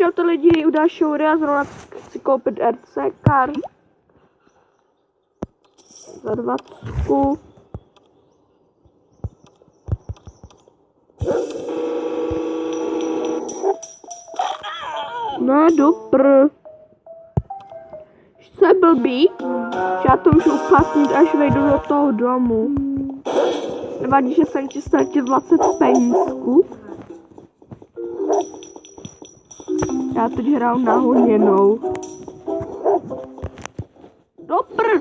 čaute lidi, u dalšího videa zrovna chci koupit RC car za 20. No dopr. Jste blbý, že já to můžu uplatnit, až vejdu do toho domu. Nevadí, že jsem ti ztratil 20 penízků. Já teď hraju na honěnou. Dopr.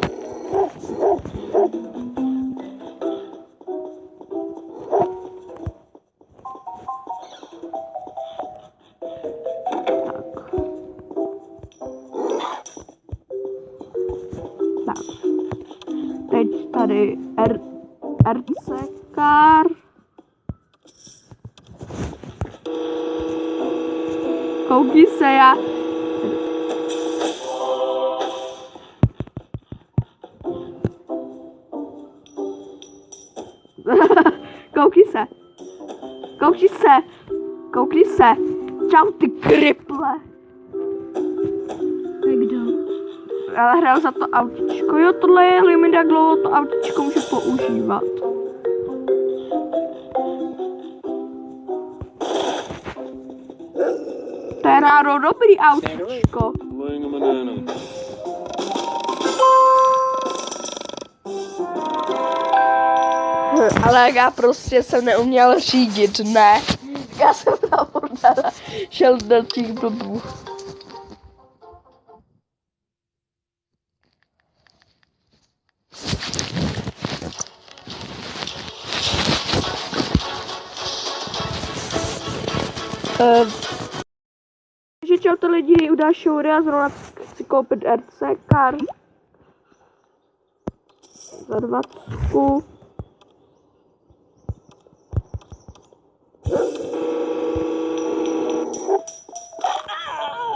Tak. Teď tady RC car. Koukni se, já. Koukni se. Koukni se. Koukni se. Čau ty kriple. Tak kdo? Ale hrál za to autičko. Jo, tohle je limit, jak dlouho to autičko můžu používat. To je ráno dobrý autičko. Ale já prostě jsem neuměl řídit, ne. Já jsem tam šel do těch blbů. Takže čaute lidi, u dalšího videa zrovna chci koupit RC car za 20.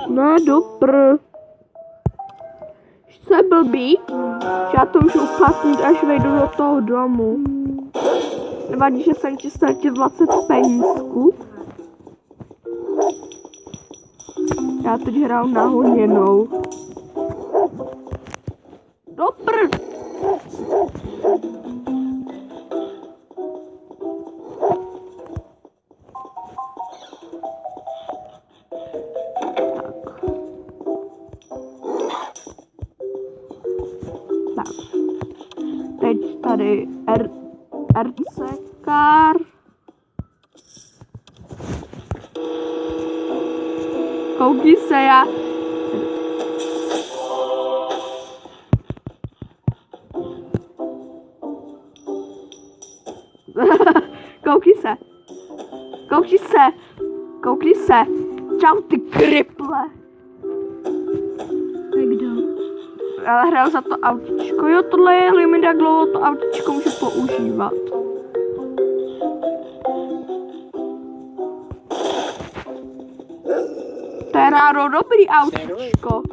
No dopr. Jste blbý, že já to můžu uplatnit, až vejdu do toho domu. Nevadí, že jsem ti ztratil 20 penízků. Já teď hraju na honěnou. Dopr. Tak. Teď tady RC car. Koukni se, já. Koukni se. Koukni se. Koukni se. Čau ty kriple. Tak kdo? Ale hrál za to autičko. Jo, tohle je limit, jak dlouho to autičko můžu používat. To je ráno dobrý autičko.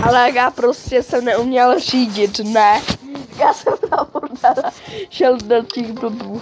Ale já prostě jsem neuměl řídit, ne. Já jsem tam šel do těch blbů.